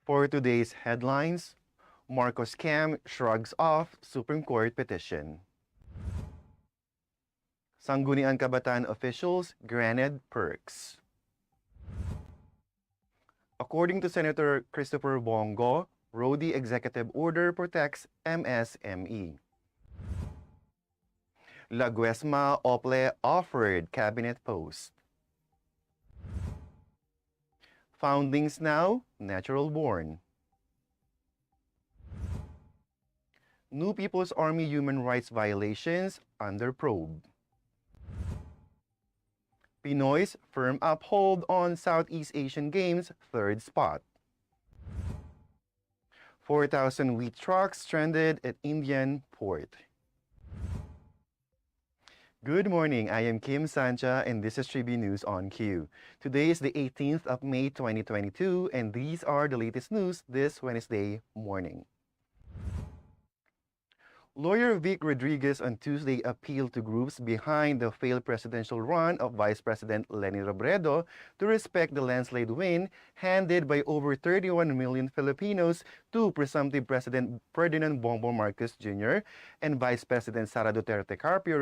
For today's headlines, Marcos scam shrugs off Supreme Court petition. Sangguniang Kabataan officials granted perks. According to Senator Christopher Bongo, Rody executive order protects MSME. Laguesma Ople offered cabinet post. Foundlings now, natural born. New People's Army human rights violations under probe. Pinoys firm uphold on Southeast Asian Games third spot. 4,000 wheat trucks stranded at Indian port. Good morning, I am Kim Sancha and this is Tribune News on Q. Today is the 18th of May 2022 and these are the latest news this Wednesday morning. Lawyer Vic Rodriguez on Tuesday appealed to groups behind the failed presidential run of Vice President Leni Robredo to respect the landslide win handed by over 31 million Filipinos to presumptive President Ferdinand Bongbong Marcos Jr. and Vice President Sara Duterte Carpio.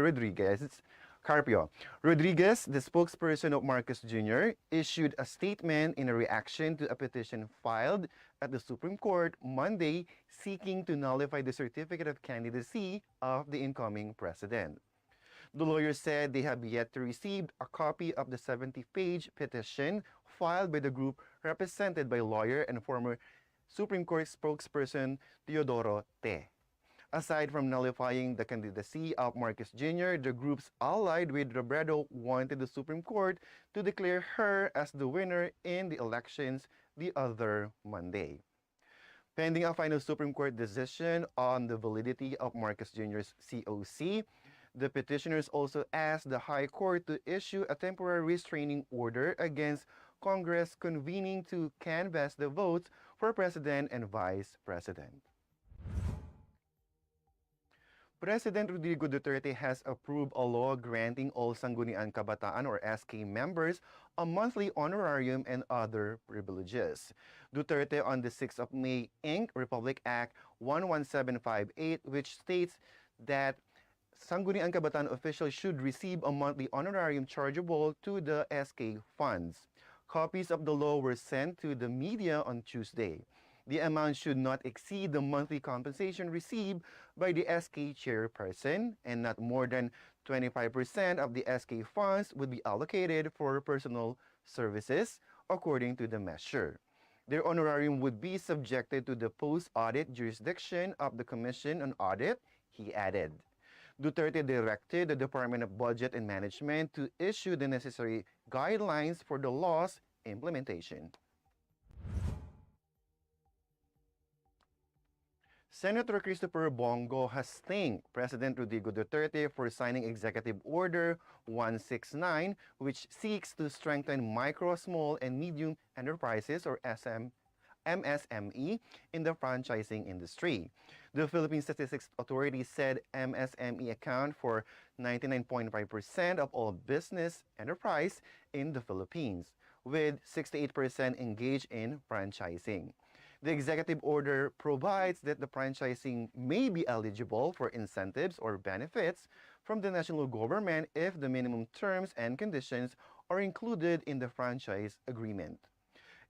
Rodriguez, the spokesperson of Marcos Jr., issued a statement in a reaction to a petition filed at the Supreme Court Monday seeking to nullify the certificate of candidacy of the incoming president. The lawyers said they have yet to receive a copy of the 70-page petition filed by the group represented by lawyer and former Supreme Court spokesperson Teodoro Te. Aside from nullifying the candidacy of Marcos Jr., the groups allied with Robredo wanted the Supreme Court to declare her as the winner in the elections the other Monday. Pending a final Supreme Court decision on the validity of Marcos Jr.'s COC, the petitioners also asked the High Court to issue a temporary restraining order against Congress convening to canvass the votes for President and Vice President. President Rodrigo Duterte has approved a law granting all Sangguniang Kabataan or SK members a monthly honorarium and other privileges. Duterte on the 6th of May inked Republic Act 11758, which states that Sangguniang Kabataan officials should receive a monthly honorarium chargeable to the SK funds. Copies of the law were sent to the media on Tuesday. The amount should not exceed the monthly compensation received by the SK chairperson, and not more than 25% of the SK funds would be allocated for personal services, according to the measure. Their honorarium would be subjected to the post-audit jurisdiction of the Commission on Audit, he added. Duterte directed the Department of Budget and Management to issue the necessary guidelines for the law's implementation. Senator Christopher Bongo has thanked President Rodrigo Duterte for signing Executive Order 169, which seeks to strengthen micro, small, and medium enterprises or MSME in the franchising industry. The Philippine Statistics Authority said MSME account for 99.5% of all business enterprise in the Philippines, with 68% engaged in franchising. The executive order provides that the franchising may be eligible for incentives or benefits from the national government if the minimum terms and conditions are included in the franchise agreement.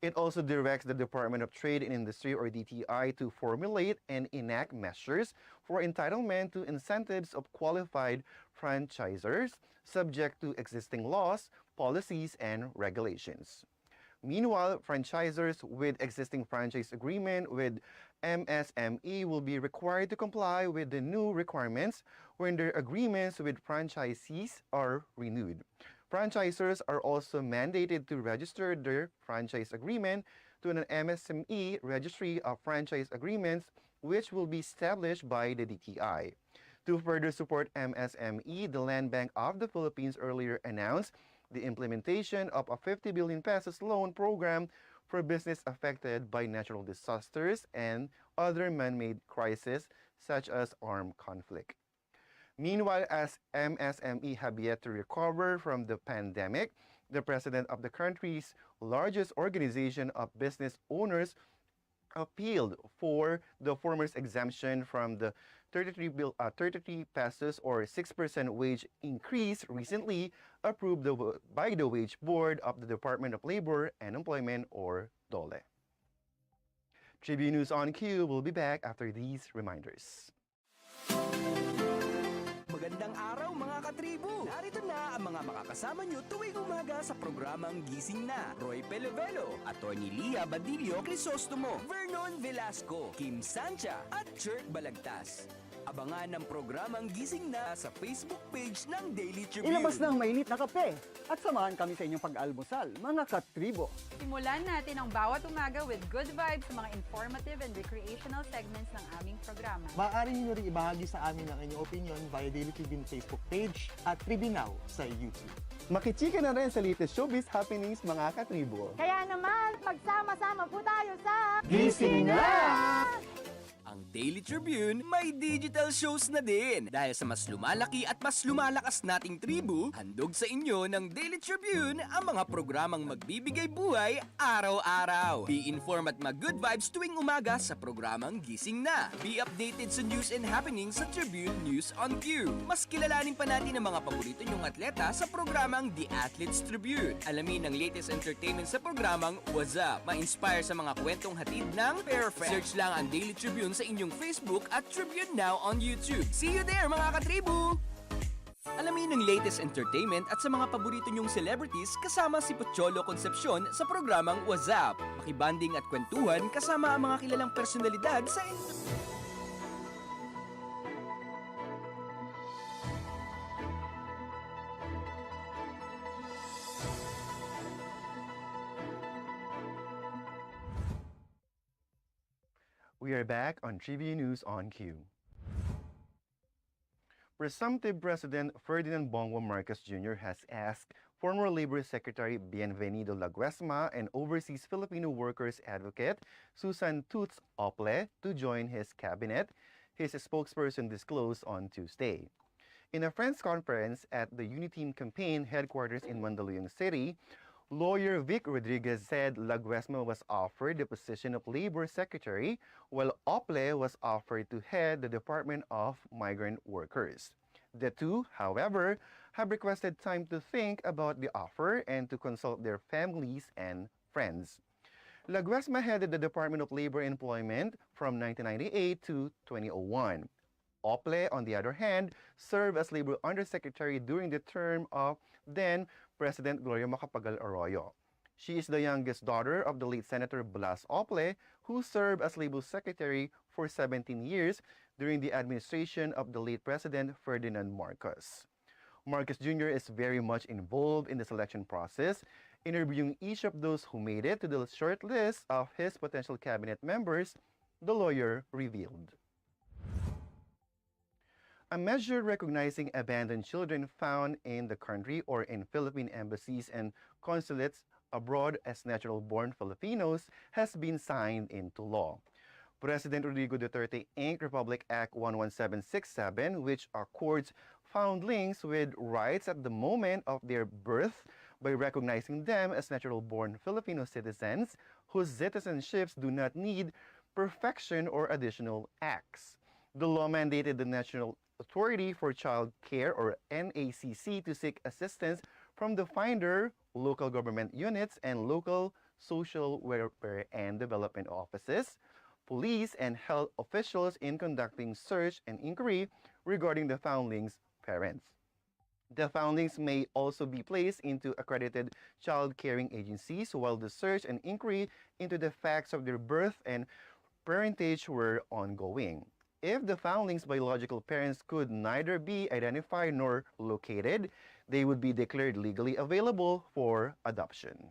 It also directs the Department of Trade and Industry or DTI to formulate and enact measures for entitlement to incentives of qualified franchisors subject to existing laws, policies, and regulations. Meanwhile, franchisors with existing franchise agreement with MSME will be required to comply with the new requirements when their agreements with franchisees are renewed. Franchisors are also mandated to register their franchise agreement to an MSME registry of franchise agreements, which will be established by the DTI. To further support MSME, the Land Bank of the Philippines earlier announced the implementation of a 50 billion pesos loan program for business affected by natural disasters and other man-made crises such as armed conflict. Meanwhile, as MSME have yet to recover from the pandemic, the president of the country's largest organization of business owners appealed for the former's exemption from the 33 pesos or 6% wage increase recently approved by the Wage Board of the Department of Labor and Employment, or DOLE. Tribune News on Q will be back after these reminders. Magandang araw mga katribo! Narito na ang mga makakasama nyo tuwing umaga sa programang Gising Na. Roy Pelovelo, Atty. Lia Badillo Crisostomo, Vernon Velasco, Kim Sancha at Chirk Balagtas. Abangan ang programang Gising Na sa Facebook page ng Daily Tribune. Ilabas na ang mainit na kape at samahan kami sa inyong pag-almusal, mga katribo. Simulan natin ang bawat umaga with good vibes sa mga informative and recreational segments ng aming programa. Maaari niyo rin ibahagi sa amin ang inyong opinion via Daily Tribune Facebook page at Tribune Now sa YouTube. Makichika na rin sa latest showbiz happenings, mga katribo. Kaya naman, magsama-sama po tayo sa Gising Na! Ang Daily Tribune may digital shows na din. Dahil sa mas lumalaki at mas lumalakas nating tribu, handog sa inyo ng Daily Tribune ang mga programang magbibigay buhay araw-araw. Be informed at mag-good vibes tuwing umaga sa programang Gising Na. Be updated sa news and happenings sa Tribune News on Q. Mas kilalanin pa natin ang mga paborito nyong atleta sa programang The Athletes Tribune. Alamin ang latest entertainment sa programang What's Up. Ma-inspire sa mga kwentong hatid ng Perfect. Search lang ang Daily Tribune sa inyong Facebook at Tribune Now on YouTube. See you there mga katribu! Alamin ang latest entertainment at sa mga paborito nyong celebrities kasama si Pocholo Concepcion sa programang What's Up. Makibanding at kwentuhan kasama ang mga kilalang personalidad sa We are back on Tribune News on Q. Presumptive President Ferdinand Bongo Marcos Jr. has asked former Labor Secretary Bienvenido Laguesma and Overseas Filipino Workers Advocate Susan Toots Ople to join his cabinet, his spokesperson disclosed on Tuesday. In a press conference at the Uniteam campaign headquarters in Mandaluyong City, lawyer Vic Rodriguez said Laguesma was offered the position of Labor Secretary, while Ople was offered to head the Department of Migrant Workers. The two, however, have requested time to think about the offer and to consult their families and friends. Laguesma headed the Department of Labor and Employment from 1998 to 2001. Ople, on the other hand, served as Labor Undersecretary during the term of then President Gloria Macapagal Arroyo. She is the youngest daughter of the late Senator Blas Ople, who served as Labor Secretary for 17 years during the administration of the late President Ferdinand Marcos. Marcos Jr. is very much involved in the selection process, interviewing each of those who made it to the short list of his potential cabinet members, the lawyer revealed. A measure recognizing abandoned children found in the country or in Philippine embassies and consulates abroad as natural-born Filipinos has been signed into law. President Rodrigo Duterte Inc. Republic Act 11767, which accords foundlings with rights at the moment of their birth by recognizing them as natural-born Filipino citizens whose citizenships do not need perfection or additional acts. The law mandated the National Authority for Child Care, or NACC, to seek assistance from the finder, local government units, and local social welfare and development offices, police, and health officials in conducting search and inquiry regarding the foundlings' parents. The foundlings may also be placed into accredited child caring agencies while the search and inquiry into the facts of their birth and parentage were ongoing. If the foundlings' biological parents could neither be identified nor located, they would be declared legally available for adoption.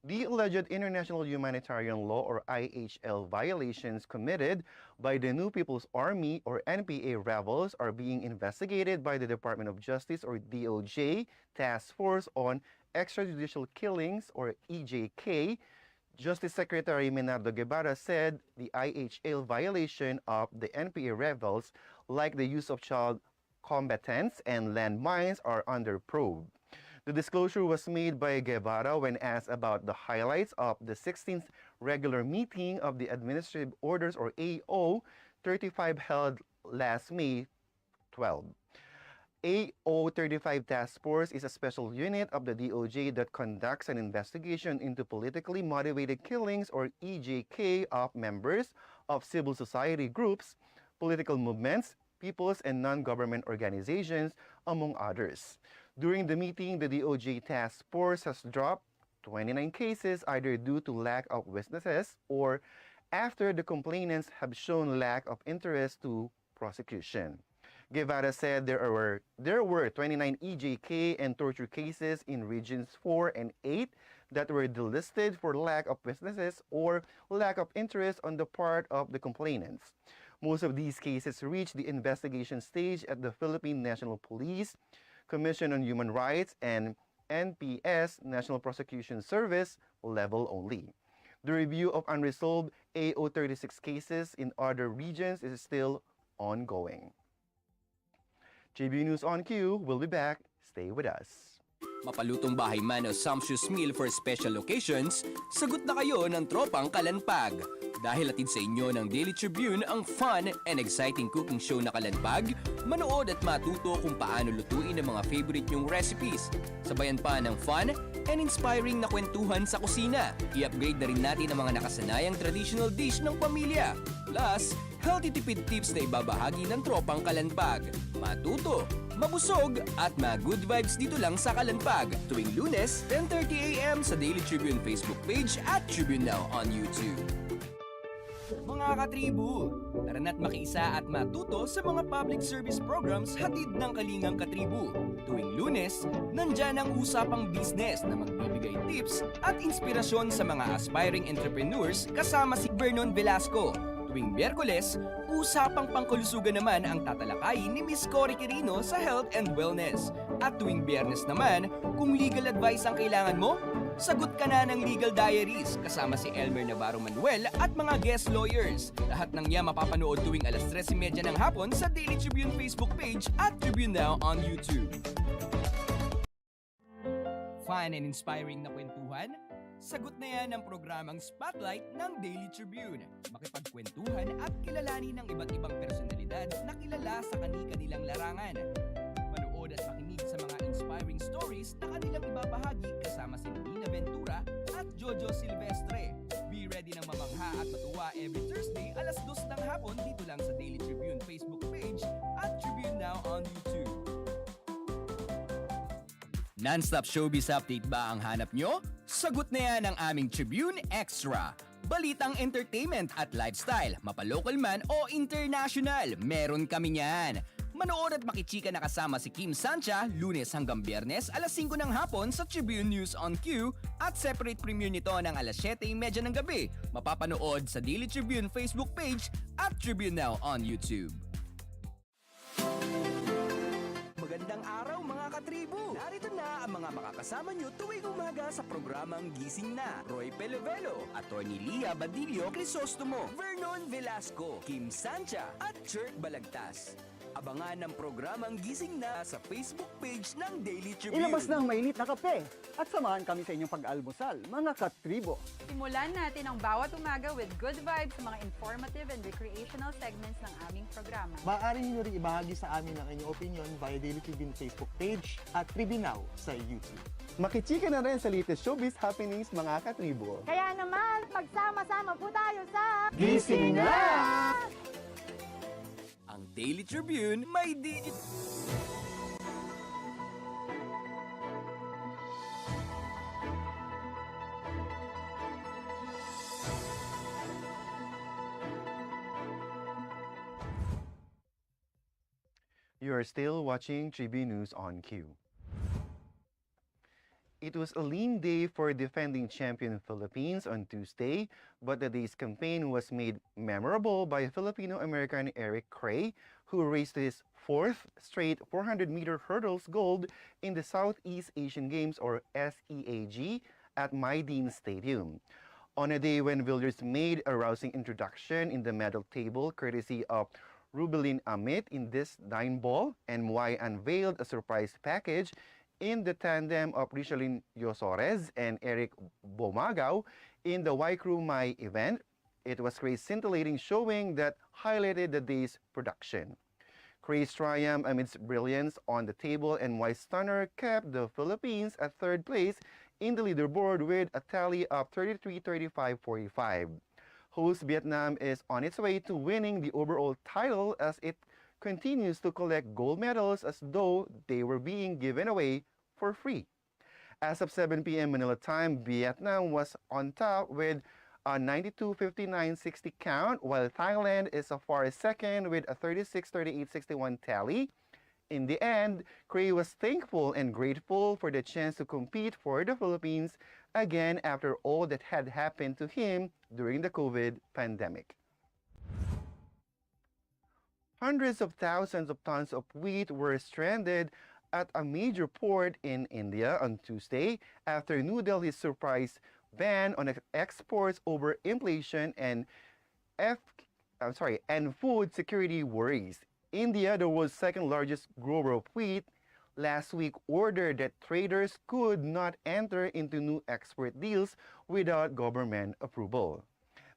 The alleged international humanitarian law, or IHL, violations committed by the New People's Army, or NPA, rebels are being investigated by the Department of Justice, or DOJ, Task Force on Extrajudicial Killings, or EJK. Justice Secretary Menardo Guevara said the IHL violation of the NPA rebels, like the use of child combatants and landmines, are under probe. The disclosure was made by Guevara when asked about the highlights of the 16th regular meeting of the Administrative Orders or AO 35 held last May 12. AO 35 Task Force is a special unit of the DOJ that conducts an investigation into politically motivated killings or EJK of members of civil society groups, political movements, peoples and non-government organizations, among others. During the meeting, the DOJ Task Force has dropped 29 cases either due to lack of witnesses or after the complainants have shown lack of interest to prosecution. Guevara said there were 29 EJK and torture cases in Regions 4 and 8 that were delisted for lack of witnesses or lack of interest on the part of the complainants. Most of these cases reached the investigation stage at the Philippine National Police, Commission on Human Rights, and NPS, National Prosecution Service, level only. The review of unresolved AO 36 cases in other regions is still ongoing. JB News on Q will be back. Stay with us. Mapalutong bahay man o sumptuous meal for special occasions, sagot na kayo ng tropang Kalanpag. Dahil atid sa inyo ng Daily Tribune ang fun and exciting cooking show na Kalanpag, manood at matuto kung paano lutuin ang mga favorite nyong recipes. Sabayan pa ng fun and inspiring na kwentuhan sa kusina. I-upgrade na rin natin ang mga nakasanayang traditional dish ng pamilya. Plus, healthy tipid tips na ibabahagi ng tropang Kalanpag. Matuto, mabusog, at ma-good vibes dito lang sa Kalanpag. Tuwing Lunes, 10:30 a.m. sa Daily Tribune Facebook page at Tribune Now on YouTube. Mga katribu, tara na't makiisa at matuto sa mga public service programs hatid ng Kalingang Katribu. Tuwing Lunes, nandyan ang usapang business na magbibigay tips at inspirasyon sa mga aspiring entrepreneurs kasama si Vernon Velasco. Tuwing Miyerkules, usapang pangkalusugan naman ang tatalakayin ni Miss Cory Quirino sa Health and Wellness. At tuwing Biyernes naman, kung legal advice ang kailangan mo, sagot ka na ng Legal Diaries kasama si Elmer Navarro Manuel at mga guest lawyers. Lahat ng yan mapapanood tuwing alas 3:30 ng hapon sa Daily Tribune Facebook page at Tribune Now on YouTube. Fun and inspiring na kwentuhan? Sagot na yan ang programang Spotlight ng Daily Tribune. Makipagkwentuhan at kilalanin ng iba't ibang personalidad na kilala sa kani-kanilang larangan. Manood at makinig sa mga inspiring stories na kanilang ibabahagi kasama si Nina Ventura at Jojo Silvestre. Be ready ng mamangha at matuwa every Thursday alas 2 ng hapon dito lang sa Daily Tribune Facebook page at Tribune Now on YouTube. Non-stop showbiz update ba ang hanap nyo? Sagot na yan ang aming Tribune Extra. Balitang entertainment at lifestyle, mapalocal man o international, meron kami niyan. Manood at makichika na kasama si Kim Sancha, Lunes hanggang Biyernes, alas 5 ng hapon sa Tribune News on Q at separate premiere nito ng alas 7:30 ng gabi. Mapapanood sa Daily Tribune Facebook page at Tribune Now on YouTube. Magandang araw mga katribu! Narito na ang mga makakasama nyo tuwing umaga sa programang Gising Na. Roy Pelovelo, Atty. Lia Badillo Crisostomo, Vernon Velasco, Kim Sancha at Chert Balagtas. Abangan ang programang Gising Na sa Facebook page ng Daily Tribune. Ilabas na ang mainit na kape at samahan kami sa inyong pag-almusal, mga katribo. Simulan natin ang bawat umaga with good vibes sa mga informative and recreational segments ng aming programa. Maaari niyo rin ibahagi sa amin ang inyong opinion via Daily Tribune Facebook page at Tribune Now sa YouTube. Makichika na rin sa latest showbiz happenings, mga katribo. Kaya naman, magsama-sama po tayo sa Gising Na! Ang Daily Tribune may digit... You are still watching Tribune News on Q. It was a lean day for defending champion Philippines on Tuesday, but the day's campaign was made memorable by Filipino-American Eric Cray, who raced his fourth straight 400-meter hurdles gold in the Southeast Asian Games, or SEAG, at Maydeen Stadium. On a day when Villiers made a rousing introduction in the medal table courtesy of Rubelin Amit in this 9-ball, and Muay unveiled a surprise package in the tandem of Richelin Yosores and Eric Bomagaw in the Waikru Mai event. It was Cray's scintillating showing that highlighted the day's production. Cray's triumph amidst brilliance on the table and Wise Stunner kept the Philippines at third place in the leaderboard with a tally of 33-35-45. Host Vietnam is on its way to winning the overall title as it continues to collect gold medals as though they were being given away for free. As of 7 p.m. Manila time, Vietnam was on top with a 92-59-60 count, while Thailand is so far second with a 36-38-61 tally. In the end, Cray was thankful and grateful for the chance to compete for the Philippines again after all that had happened to him during the COVID pandemic. Hundreds of thousands of tons of wheat were stranded at a major port in India on Tuesday after New Delhi's surprise ban on exports over inflation and food security worries. India, the world's second largest grower of wheat, last week ordered that traders could not enter into new export deals without government approval.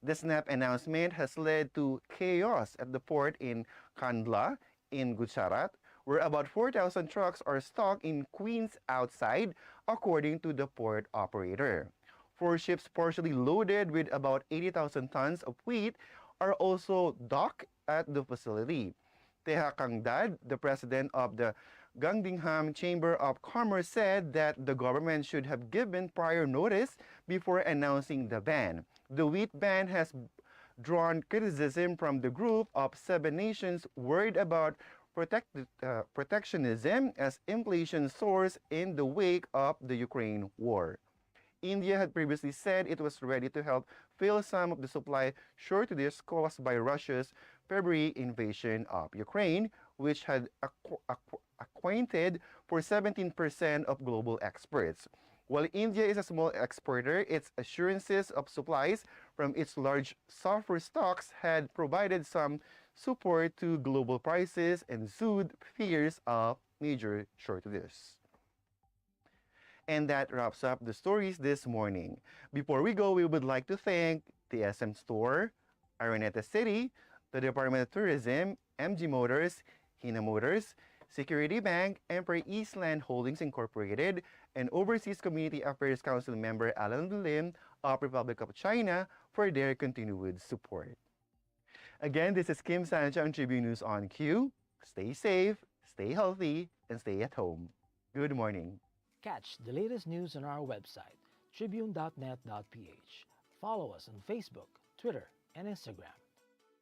The snap announcement has led to chaos at the port in Kandla in Gujarat, where about 4,000 trucks are stocked in queues outside, according to the port operator. 4 ships partially loaded with about 80,000 tons of wheat are also docked at the facility. Teha Kangdad, the president of the Gangdingham Chamber of Commerce, said that the government should have given prior notice before announcing the ban. The wheat ban has drawn criticism from the group of 7 nations worried about protectionism as inflation soars in the wake of the Ukraine war. India had previously said it was ready to help fill some of the supply shortages caused by Russia's February invasion of Ukraine, which had accounted for 17% of global exports. While India is a small exporter, its assurances of supplies from its large sulfur stocks had provided some support to global prices and soothed fears of major shortages. And that wraps up the stories this morning. Before we go, we would like to thank the SM Store, Araneta City, the Department of Tourism, MG Motors, Hina Motors, Security Bank, Emperor Eastland Holdings Incorporated, and Overseas Community Affairs Council member Alan Lim of Republic of China for their continued support. Again, this is Kim Sancha on Tribune News on Q. Stay safe, stay healthy, and stay at home. Good morning. Catch the latest news on our website, tribune.net.ph. Follow us on Facebook, Twitter, and Instagram.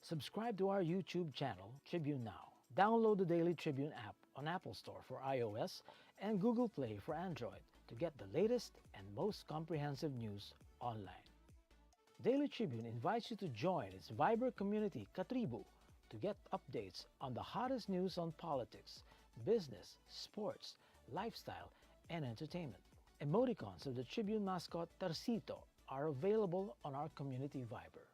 Subscribe to our YouTube channel, Tribune Now. Download the Daily Tribune app on Apple Store for iOS and Google Play for Android to get the latest and most comprehensive news online. Daily Tribune invites you to join its Viber community, Katribu, to get updates on the hottest news on politics, business, sports, lifestyle, and entertainment. Emoticons of the Tribune mascot Tarsito are available on our community Viber.